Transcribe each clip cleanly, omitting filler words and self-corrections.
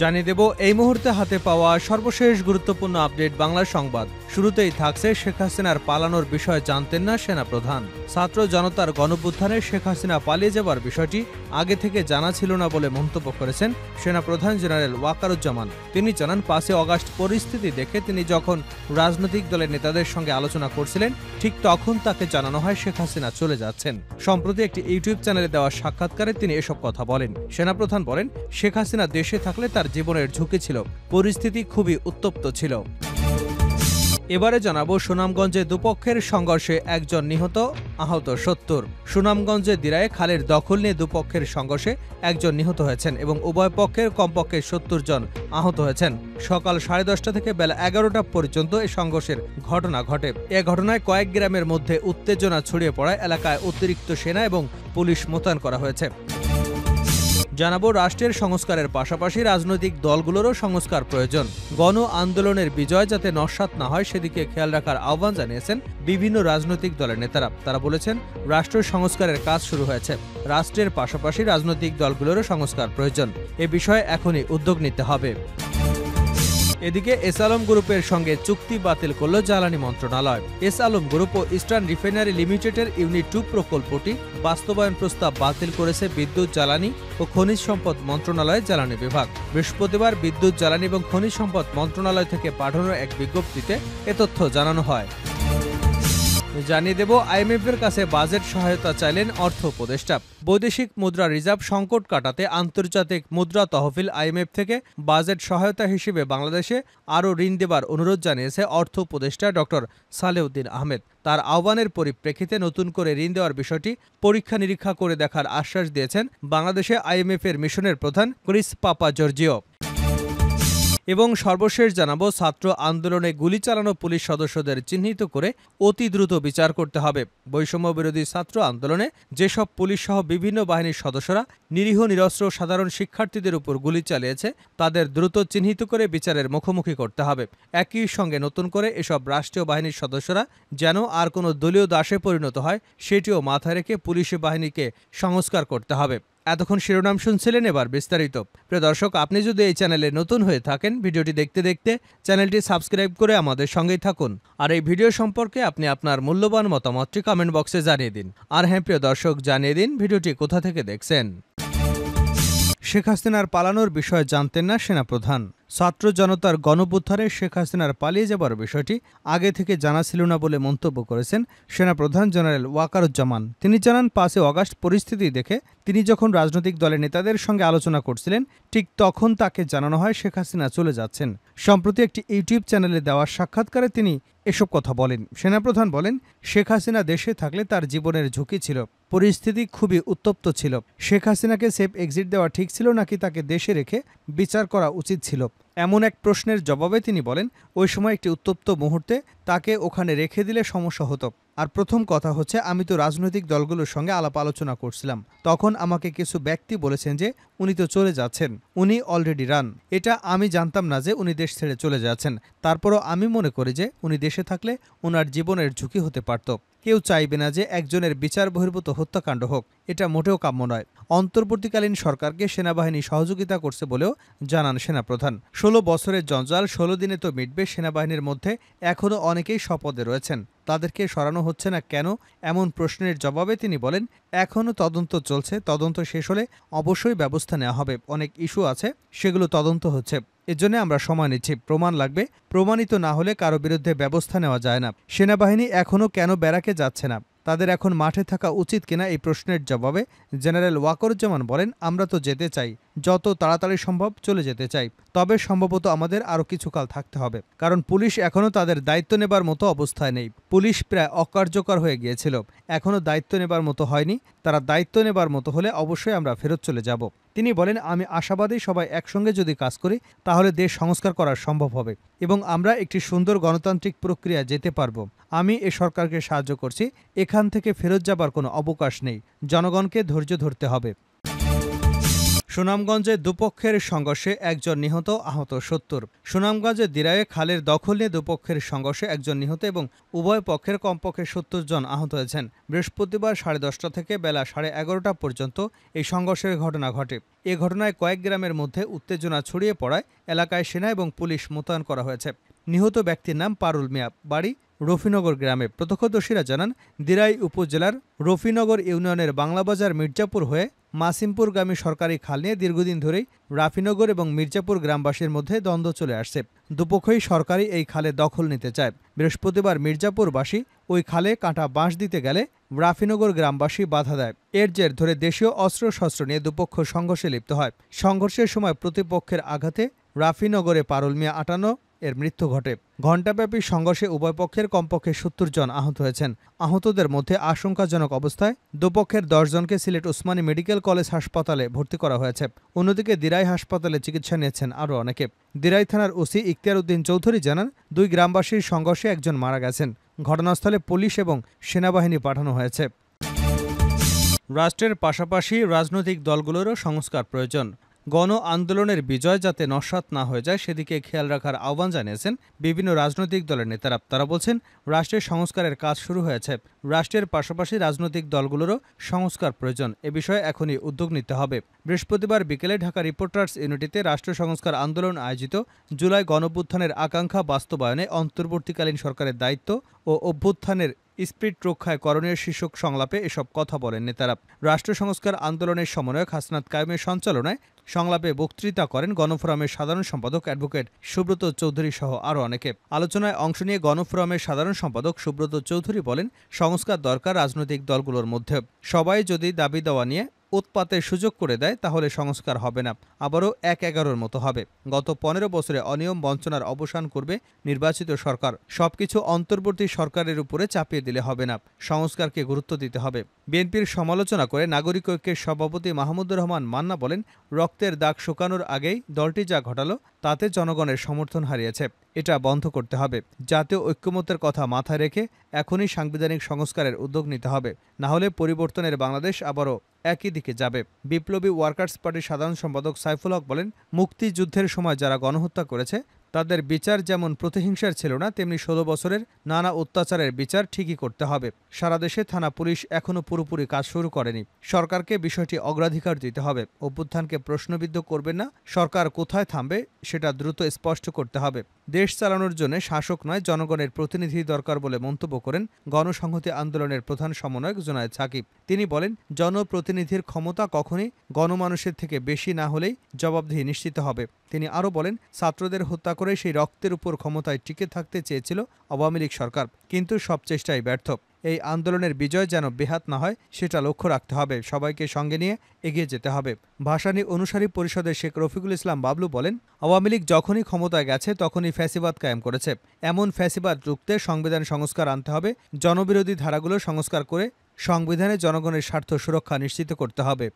জানিয়ে দেব এই মুহূর্তে হাতে পাওয়া সর্বশেষ গুরুত্বপূর্ণ আপডেট বাংলা সংবাদ। শুরুতেই থাকছে শেখ হাসিনার পালানোর বিষয়ে জানতেন না সেনাপ্রধান। ছাত্র জনতার গণঅভ্যুত্থানে শেখ হাসিনা পালিয়ে যাবার বিষয়টি আগে থেকে জানা ছিল না বলে মন্তব্য করেছেন সেনাপ্রধান জেনারেল ওয়াকারুজ্জামান। তিনি জানান ৫ই অগাস্ট পরিস্থিতি দেখে তিনি যখন রাজনৈতিক দলের নেতাদের সঙ্গে আলোচনা করছিলেন ঠিক তখন তাকে জানানো হয় শেখ হাসিনা চলে যাচ্ছেন। সম্প্রতি একটি ইউটিউব চ্যানেলে দেওয়া সাক্ষাৎকারে তিনি এসব কথা বলেন। সেনাপ্রধান বলেন, শেখ হাসিনা দেশে থাকলে তার জীবনের ঝুঁকি ছিল, পরিস্থিতি খুবই উত্তপ্ত ছিল। এবারে জানাবো সুনামগঞ্জে দুপক্ষের সংঘর্ষে একজন নিহত, আহত ৭০। সুনামগঞ্জে দিরায়ে খালের দখল নিয়ে দুপক্ষের সংঘর্ষে একজন নিহত হয়েছেন এবং উভয় পক্ষের কমপক্ষে ৭০ জন আহত হয়েছেন। সকাল 10:30 থেকে বেলা 11টা পর্যন্ত এই সংঘর্ষের ঘটনা ঘটে। এ ঘটনায় কয়েক গ্রামের মধ্যে উত্তেজনা ছড়িয়ে পড়ায় এলাকায় অতিরিক্ত সেনা এবং পুলিশ মোতায়েন করা হয়েছে। জানাবো রাষ্ট্রের সংস্কারের পাশাপাশি রাজনৈতিক দলগুলোরও সংস্কার প্রয়োজন। গণ আন্দোলনের বিজয় যাতে নস্যাৎ না হয় সেদিকে খেয়াল রাখার আহ্বান জানিয়েছেন বিভিন্ন রাজনৈতিক দলের নেতারা। তারা বলেছেন, রাষ্ট্র সংস্কারের কাজ শুরু হয়েছে, রাষ্ট্রের পাশাপাশি রাজনৈতিক দলগুলোরও সংস্কার প্রয়োজন। এ বিষয়ে এখনই উদ্যোগ নিতে হবে। এদিকে এস আলম গ্রুপের সঙ্গে চুক্তি বাতিল করল জ্বালানি মন্ত্রণালয়। এস আলম গ্রুপ ও ইস্টার্ন রিফাইনারি লিমিটেডের ইউনিট 2 প্রকল্পটি বাস্তবায়ন প্রস্তাব বাতিল করেছে বিদ্যুৎ, জ্বালানি ও খনিজ সম্পদ মন্ত্রণালয়ের জ্বালানি বিভাগ। বৃহস্পতিবার বিদ্যুৎ, জ্বালানি এবং খনিজ সম্পদ মন্ত্রণালয় থেকে পাঠানো এক বিজ্ঞপ্তিতে এ তথ্য জানানো হয়। জানিয়ে দেব আইএমএফের কাছে বাজেট সহায়তা চাইলেন অর্থ উপদেষ্টা। বৈদেশিক মুদ্রা রিজার্ভ সংকট কাটাতে আন্তর্জাতিক মুদ্রা তহবিল আইএমএফ থেকে বাজেট সহায়তা হিসেবে বাংলাদেশে আরও ঋণ দেবার অনুরোধ জানিয়েছে অর্থ উপদেষ্টা ডক্টর সালেউদ্দিন আহমেদ। তার আহ্বানের পরিপ্রেক্ষিতে নতুন করে ঋণ দেওয়ার বিষয়টি পরীক্ষা নিরীক্ষা করে দেখার আশ্বাস দিয়েছেন বাংলাদেশে আইএমএফের মিশনের প্রধান ক্রিস পাপাজর্জিও। এবং সর্বশেষ জানাবো ছাত্র আন্দোলনে গুলি চালানো পুলিশ সদস্যদের চিহ্নিত করে অতি দ্রুত বিচার করতে হবে। বৈষম্য বিরোধী ছাত্র আন্দোলনে যেসব পুলিশ সহ বিভিন্ন বাহিনীর সদস্যরা নিরীহ নিরস্ত্র সাধারণ শিক্ষার্থীদের উপর গুলি চালিয়েছে তাদের দ্রুত চিহ্নিত করে বিচারের মুখোমুখি করতে হবে। একই সঙ্গে নতুন করে এসব রাষ্ট্রীয় বাহিনীর সদস্যরা যেন আর কোনো দলীয় দাসে পরিণত হয় সেটিও মাথায় রেখে পুলিশ বাহিনীকে সংস্কার করতে হবে। এতক্ষণ শিরোনাম শুনছিলেন, এবার বিস্তারিত। প্রিয় দর্শক, আপনি যদি এই চ্যানেলে নতুন হয়ে থাকেন ভিডিওটি দেখতে দেখতে চ্যানেলটি সাবস্ক্রাইব করে আমাদের সঙ্গেই থাকুন। আর এই ভিডিও সম্পর্কে আপনি আপনার মূল্যবান মতামতটি কমেন্ট বক্সে জানিয়ে দিন। আর হ্যাঁ প্রিয় দর্শক, জানিয়ে দিন ভিডিওটি কোথা থেকে দেখছেন। শেখ হাসিনার পালানোর বিষয়ে জানতেন না সেনাপ্রধান। ছাত্র জনতার গণঅভ্যুত্থানে শেখ হাসিনার পালিয়ে যাবার বিষয়টি আগে থেকে জানা ছিল না বলে মন্তব্য করেছেন সেনাপ্রধান জেনারেল ওয়াকারুজ্জামান। তিনি জানান, 5ই অগাস্ট পরিস্থিতি দেখে তিনি যখন রাজনৈতিক দলের নেতাদের সঙ্গে আলোচনা করছিলেন ঠিক তখন তাকে জানানো হয় শেখ হাসিনা চলে যাচ্ছেন। সম্প্রতি একটি ইউটিউব চ্যানেলে দেওয়া সাক্ষাৎকারে তিনি এসব কথা বলেন। সেনাপ্রধান বলেন, শেখ হাসিনা দেশে থাকলে তার জীবনের ঝুঁকি ছিল, পরিস্থিতি খুবই উত্তপ্ত ছিল। শেখ হাসিনাকে সেফ এক্সিট দেওয়া ঠিক ছিল নাকি তাকে দেশে রেখে বিচার করা উচিত ছিল, এমন এক প্রশ্নের জবাবে তিনি বলেন, ওই সময় একটি উত্তপ্ত মুহূর্তে তাকে ওখানে রেখে দিলে সমস্যা হতো। আর প্রথম কথা হচ্ছে, আমি তো রাজনৈতিক দলগুলোর সঙ্গে আলাপ আলোচনা করছিলাম, তখন আমাকে কিছু ব্যক্তি বলেছেন যে উনি তো চলে যাচ্ছেন, উনি অলরেডি রান। এটা আমি জানতাম না যে উনি দেশ ছেড়ে চলে যাচ্ছেন। তারপরও আমি মনে করি যে উনি দেশে থাকলে ওনার জীবনের ঝুঁকি হতে পারত। কেউ চাইবে না যে একজনের বিচার বহির্ভূত হত্যাকাণ্ড হোক, এটা মোটেও কাম্য নয়। অন্তর্বর্তীকালীন সরকারকে সেনাবাহিনী সহযোগিতা করছে বলেও জানান সেনাপ্রধান। 16 বছরের জঞ্জাল 16 দিনে তো মিটবে। সেনাবাহিনীর মধ্যে এখনও অনেকেই শপথে রয়েছেন, তাদেরকে সরানো হচ্ছে না কেন, এমন প্রশ্নের জবাবে তিনি বলেন, এখনও তদন্ত চলছে, তদন্ত শেষ হলে অবশ্যই ব্যবস্থা নেওয়া হবে। অনেক ইস্যু আছে, সেগুলো তদন্ত হচ্ছে, এজন্য আমরা সময় নিচ্ছি। প্রমাণ লাগবে, প্রমাণিত না হলে কারো বিরুদ্ধে ব্যবস্থা নেওয়া যায় না। সেনাবাহিনী এখনও কেন ব্যারাকে যাচ্ছে না, তাদের এখন মাঠে থাকা উচিত কিনা, এই প্রশ্নের জবাবে জেনারেল ওয়াকারুজ্জামান বলেন, আমরা তো যেতে চাই, যত তাড়াতাড়ি সম্ভব চলে যেতে চাই, তবে সম্ভবত আমাদের আরও কিছুকাল থাকতে হবে, কারণ পুলিশ এখনও তাদের দায়িত্ব নেবার মতো অবস্থায় নেই। পুলিশ প্রায় অকার্যকর হয়ে গিয়েছিল, এখনও দায়িত্ব নেবার মতো হয়নি। তারা দায়িত্ব নেবার মতো হলে অবশ্যই আমরা ফেরত চলে যাব। তিনি বলেন, আমি আশাবাদী সবাই একসঙ্গে যদি কাজ করি তাহলে দেশ সংস্কার করা সম্ভব হবে এবং আমরা একটি সুন্দর গণতান্ত্রিক প্রক্রিয়া যেতে পারব। আমি এ সরকারকে সাহায্য করছি, এখান থেকে ফেরত যাবার কোনো অবকাশ নেই, জনগণকে ধৈর্য ধরতে হবে। সুনামগঞ্জে দুপক্ষের সংঘর্ষে একজন নিহত, আহত ৭০। সুনামগঞ্জের দিরাইয়ে খালের দখল নিয়ে দুপক্ষের সংঘর্ষে একজন নিহত এবং উভয় পক্ষের কমপক্ষে ৭০ জন আহত হয়েছেন। বৃহস্পতিবার 10:30 থেকে বেলা 11:30 পর্যন্ত এই সংঘর্ষের ঘটনা ঘটে। এ ঘটনায় কয়েক গ্রামের মধ্যে উত্তেজনা ছড়িয়ে পড়ায় এলাকায় সেনা এবং পুলিশ মোতায়েন করা হয়েছে। নিহত ব্যক্তির নাম পারুল মিয়া, বাড়ি রফিনগর গ্রামে। প্রত্যক্ষদর্শীরা জানান, দিরাই উপজেলার রফিনগর ইউনিয়নের বাংলাবাজার মির্জাপুর হয়ে মাসিমপুরগামী সরকারি খাল নিয়ে দীর্ঘদিন ধরেই রাফিনগর এবং মির্জাপুর গ্রামবাসীর মধ্যে দ্বন্দ্ব চলে আসছে। দুপক্ষই সরকারি এই খালে দখল নিতে চায়। বৃহস্পতিবার মির্জাপুরবাসী ওই খালে কাঁটা বাঁশ দিতে গেলে রাফিনগর গ্রামবাসী বাধা দেয়। এর জের ধরে দেশীয় অস্ত্রশস্ত্র নিয়ে দুপক্ষ সংঘর্ষে লিপ্ত হয়। সংঘর্ষের সময় প্রতিপক্ষের আঘাতে রাফিনগরে পারুল মিয়া 58 এর মৃত্যু ঘটে। ঘণ্টাব্যাপী সংঘর্ষে উভয় পক্ষের কমপক্ষে ৭০ জন আহত হয়েছেন। আহতদের মধ্যে আশঙ্কাজনক অবস্থায় দুপক্ষের 10 জনকে সিলেট ওসমানী মেডিকেল কলেজ হাসপাতালে ভর্তি করা হয়েছে। অন্যদিকে দিরাই হাসপাতালে চিকিৎসা নিয়েছেন আরও অনেকে। দিরাই থানার ওসি ইখতিয়ার উদ্দিন চৌধুরী জানান, দুই গ্রামবাসীর সংঘর্ষে একজন মারা গেছেন। ঘটনাস্থলে পুলিশ এবং সেনাবাহিনী পাঠানো হয়েছে। রাষ্ট্রের পাশাপাশি রাজনৈতিক দলগুলোরও সংস্কার প্রয়োজন। গণ আন্দোলনের বিজয় যাতে নস্যাৎ না হয়ে যায় সেদিকে খেয়াল রাখার আহ্বান জানিয়েছেন বিভিন্ন রাজনৈতিক দলের নেতারা। তারা বলছেন, রাষ্ট্রের সংস্কারের কাজ শুরু হয়েছে। রাষ্ট্রের পাশাপাশি রাজনৈতিক দলগুলোরও সংস্কার প্রয়োজন। এ বিষয়ে এখনই উদ্যোগ নিতে হবে। বৃহস্পতিবার বিকেলে ঢাকা রিপোর্টার্স ইউনিটিতে রাষ্ট্র সংস্কার আন্দোলন আয়োজিত জুলাই গণঅভ্যুত্থানের আকাঙ্ক্ষা বাস্তবায়নে অন্তর্বর্তীকালীন সরকারের দায়িত্ব ও অভ্যুত্থানের স্পিরিট রক্ষায় করণীয় শীর্ষক সংলাপে এসব কথা বলেন নেতারা। রাষ্ট্র সংস্কার আন্দোলনের সমন্বয়ক হাসনাত কায়েমের সঞ্চালনায় সংলাপে বক্তৃতা করেন গণফোরামের সাধারণ সম্পাদক অ্যাডভোকেট সুব্রত চৌধুরী সহ আরও অনেকে। আলোচনায় অংশ নিয়ে গণফোরামের সাধারণ সম্পাদক সুব্রত চৌধুরী বলেন, সংস্কার দরকার রাজনৈতিক দলগুলোর মধ্যে। সবাই যদি দাবি দেওয়া নিয়ে উৎপাতের সুযোগ করে দেয় তাহলে সংস্কার হবে না, আবারও 1-11-র মতো হবে। গত 15 বছরে অনিয়ম বঞ্চনার অবসান করবে নির্বাচিত সরকার। সবকিছু অন্তর্বর্তী সরকারের উপরে চাপিয়ে দিলে হবে না, সংস্কারকে গুরুত্ব দিতে হবে। বিএনপির সমালোচনা করে নাগরিক ঐক্যের সভাপতি মাহমুদুর রহমান মান্না বলেন, রক্তের দাগ শুকানোর আগেই দলটি যা ঘটালো তাতে জনগণের সমর্থন হারিয়েছে। এটা বন্ধ করতে হবে। জাতীয় ঐক্যমত্যের কথা মাথায় রেখে এখনই সাংবিধানিক সংস্কারের উদ্যোগ নিতে হবে, না হলে পরিবর্তনের বাংলাদেশ আবারও একই দিকে যাবে। বিপ্লবী ওয়ার্কার্স পার্টির সাধারণ সম্পাদক সাইফুল হক বলেন, মুক্তিযুদ্ধের সময় যারা গণহত্যা করেছে তাদের বিচার যেমন প্রতিহিংসার ছিল না, তেমনি 16 বছরের নানা অত্যাচারের বিচার ঠিকই করতে হবে। সারা দেশে থানা পুলিশ এখনও পুরোপুরি কাজ শুরু করেনি। সরকারকে বিষয়টি অগ্রাধিকার দিতে হবে। অভ্যুত্থানকে প্রশ্নবিদ্ধ করবে না, সরকার কোথায় থামবে সেটা দ্রুত স্পষ্ট করতে হবে। দেশ চালানোর জন্য শাসক নয়, জনগণের প্রতিনিধি দরকার বলে মন্তব্য করেন গণসংহতি আন্দোলনের প্রধান সমন্বয়ক জুনায়েদ সাকিব। তিনি বলেন, জনপ্রতিনিধির ক্ষমতা কখনই গণমানুষের থেকে বেশি না হলেই জবাবদিহি নিশ্চিত হবে। তিনি আরও বলেন, ছাত্রদের হত্যা করে সেই রক্তের উপর ক্ষমতায় টিকে থাকতে চেয়েছিল আওয়ামী লীগ সরকার, কিন্তু সব চেষ্টাই ব্যর্থ। এই আন্দোলনের বিজয় যেন বেহাত না হয় সেটা লক্ষ্য রাখতে হবে। সবাইকে সঙ্গে নিয়ে এগিয়ে যেতে হবে। ভাসানী অনুসারী পরিষদের শেখ রফিকুল ইসলাম বাবলু বলেন, আওয়ামী লীগ যখনই ক্ষমতায় গেছে তখনই ফ্যাসিবাদ কায়েম করেছে। এমন ফ্যাসিবাদ রুখতে সংবিধান সংস্কার আনতে হবে। জনবিরোধী ধারাগুলো সংস্কার করে সংবিধানে জনগণের স্বার্থ সুরক্ষা নিশ্চিত করতে হবে।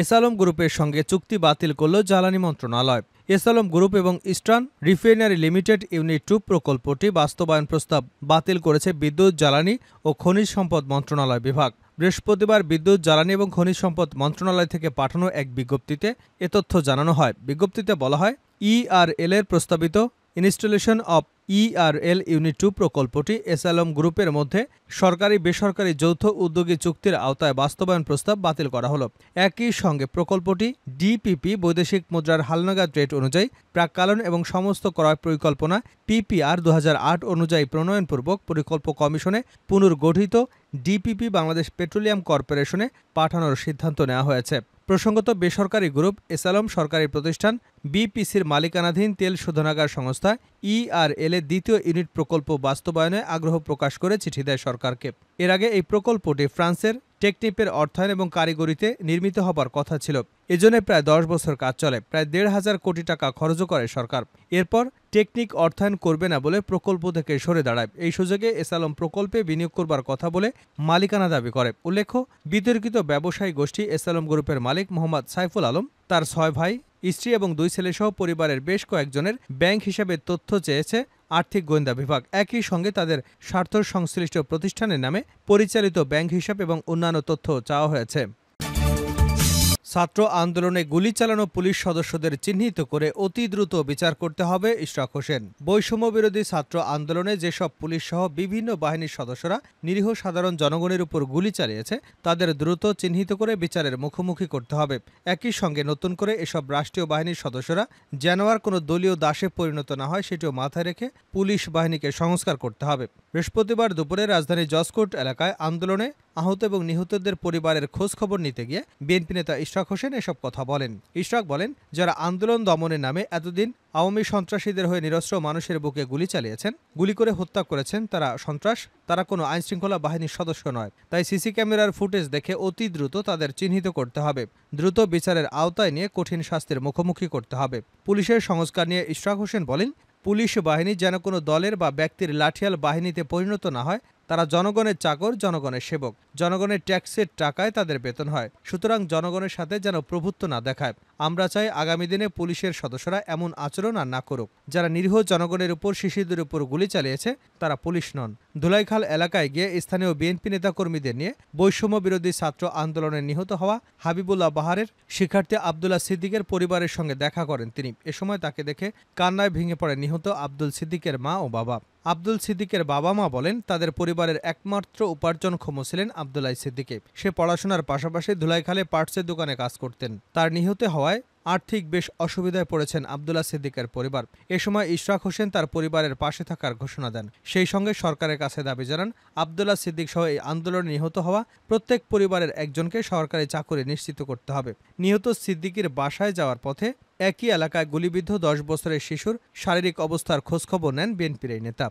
এসালম গ্রুপের সঙ্গে চুক্তি বাতিল করল জ্বালানি মন্ত্রণালয়। এসালম গ্রুপ এবং ইস্টার্ন রিফাইনারি লিমিটেড ইউনিট 2 প্রকল্পটি বাস্তবায়ন প্রস্তাব বাতিল করেছে বিদ্যুৎ, জ্বালানি ও খনিজ সম্পদ মন্ত্রণালয় বিভাগ। বৃহস্পতিবার বিদ্যুৎ, জ্বালানি এবং খনিজ সম্পদ মন্ত্রণালয় থেকে পাঠানো এক বিজ্ঞপ্তিতে এ তথ্য জানানো হয়। বিজ্ঞপ্তিতে বলা হয়, ইআরএল এর প্রস্তাবিত ইনস্টলেশন অব ইআরএল ইউনিট 2 প্রকল্পটি এসালম গ্রুপের মধ্যে সরকারি বেসরকারি যৌথ উদ্যোগী চুক্তির আওতায় বাস্তবায়ন প্রস্তাব বাতিল করা হলো। একই সঙ্গে প্রকল্পটি ডিপিপি বৈদেশিক মুদ্রার হালনাগাদ রেট অনুযায়ী প্রাক্কালন এবং সমস্ত ক্রয় পরিকল্পনা পিপিআর 2008 অনুযায়ী প্রণয়নপূর্বক পরিকল্প কমিশনে পুনর্গঠিত ডিপিপি বাংলাদেশ পেট্রোলিয়াম কর্পোরেশনে পাঠানোর সিদ্ধান্ত নেওয়া হয়েছে। প্রসঙ্গত, বেসরকারি গ্রুপ এসালম সরকারি প্রতিষ্ঠান বিপিসির মালিকানাধীন তেল শোধনাগার সংস্থা ইআরএল এর দ্বিতীয় ইউনিট প্রকল্প বাস্তবায়নে আগ্রহ প্রকাশ করে চিঠি দেয় সরকারকে। এর আগে এই প্রকল্পটি ফ্রান্সের টেকনিপের অর্থায়ন এবং কারিগরিতে নির্মিত হবার কথা ছিল। এজন্য প্রায় 10 বছর কাজ চলে। প্রায় 1,500 কোটি টাকা খরচ করে সরকার। এরপর টেকনিক অর্থায়ন করবে না বলে প্রকল্প থেকে সরে দাঁড়ায়। এই সুযোগে এসালম প্রকল্পে বিনিয়োগ করবার কথা বলে মালিকানা দাবি করে। উল্লেখ্য, বিতর্কিত ব্যবসায়ী গোষ্ঠী এসালম গ্রুপের মালিক মোহাম্মদ সাইফুল আলম, তার 6 ভাই, স্ত্রী এবং 2 ছেলেসহ পরিবারের বেশ কয়েকজনের ব্যাংক হিসাবে তথ্য চেয়েছে আর্থিক গোয়েন্দা বিভাগ। একই সঙ্গে তাদের স্বার্থ সংশ্লিষ্ট প্রতিষ্ঠানের নামে পরিচালিত ব্যাংক হিসাব এবং অন্যান্য তথ্য চাওয়া হয়েছে। ছাত্র আন্দোলনে গুলি চালানো পুলিশ সদস্যদের চিহ্নিত করে অতি দ্রুত বিচার করতে হবে ইশরাক হোসেন। বৈষম্য বিরোধী ছাত্র আন্দোলনে যেসব পুলিশ সহ বিভিন্ন বাহিনীর সদস্যরা নিরীহ সাধারণ জনগণের উপর গুলি চালিয়েছে তাদের দ্রুত চিহ্নিত করে বিচারের মুখোমুখি করতে হবে। একই সঙ্গে নতুন করে এসব রাষ্ট্রীয় বাহিনীর সদস্যরা যেন আর কোনো দলীয় দাসে পরিণত না হয় সেটিও মাথায় রেখে পুলিশ বাহিনীকে সংস্কার করতে হবে। বৃহস্পতিবার দুপুরে রাজধানীর জজকোর্ট এলাকায় আন্দোলনে আহত এবং নিহতদের পরিবারের খোঁজ খবর নিতে গিয়ে বিএনপি নেতা ইশরাক হোসেন এসব কথা বলেন। ইশরাক বলেন, যারা আন্দোলন দমনের নামে এতদিন আওয়ামী সন্ত্রাসীদের হয়ে নিরস্ত্র মানুষের বুকে গুলি চালিয়েছেন, গুলি করে হত্যা করেছেন, তারা সন্ত্রাস, তারা কোনো আইনশৃঙ্খলা বাহিনীর সদস্য নয়। তাই সিসি ক্যামেরার ফুটেজ দেখে অতি দ্রুত তাদের চিহ্নিত করতে হবে, দ্রুত বিচারের আওতায় নিয়ে কঠিন শাস্তির মুখোমুখি করতে হবে। পুলিশের সংস্কার নিয়ে ইশরাক হোসেন বলেন, পুলিশ বাহিনী যেন কোনো দলের বা ব্যক্তির লাঠিয়াল বাহিনীতে পরিণত না হয়। তারা জনগণের চাকর, জনগণের সেবক, জনগণের ট্যাক্সের টাকায় তাদের বেতন হয়। সুতরাং জনগণের সাথে যেন প্রভুত্ব না দেখায়। আমরা চাই আগামী দিনে পুলিশের সদস্যরা এমন আচরণ আর না করুক। যারা নিরীহ জনগণের উপর, শিশুদের উপর গুলি চালিয়েছে তারা পুলিশ নন। ধুলাইখাল এলাকায় গিয়ে স্থানীয় বিএনপি নেতাকর্মীদের নিয়ে বৈষম্য বিরোধী ছাত্র আন্দোলনে নিহত হওয়া হাবিবুল্লাহ বাহারের শিক্ষার্থী আবদুল্লাহ সিদ্দিকের পরিবারের সঙ্গে দেখা করেন তিনি। এ সময় তাকে দেখে কান্নায় ভেঙে পড়ে নিহত আব্দুল সিদ্দিকের মা ও বাবা। আব্দুল সিদ্দিকের বাবা মা বলেন, তাদের পরিবারের একমাত্র উপার্জনক্ষম ছিলেন আবদুল্লাহ সিদ্দিকে। সে পড়াশোনার পাশাপাশি ধুলাইখালে পার্টসের দোকানে কাজ করতেন। তার নিহত হওয়ায় আর্থিক বেশ অসুবিধায় পড়েছেন আবদুল্লাহ সিদ্দিকের পরিবার। এ সময় ইশরাক হোসেন তার পরিবারের পাশে থাকার ঘোষণা দেন। সেই সঙ্গে সরকারের কাছে দাবি জানান, আবদুল্লাহ সিদ্দিক সহ এই আন্দোলনে নিহত হওয়া প্রত্যেক পরিবারের একজনকে সরকারি চাকরি নিশ্চিত করতে হবে। নিহত সিদ্দিকের বাসায় যাওয়ার পথে একই এলাকায় গুলিবিদ্ধ 10 বছরের শিশুর শারীরিক অবস্থার খোঁজখবর নেন বিএনপির এই নেতা।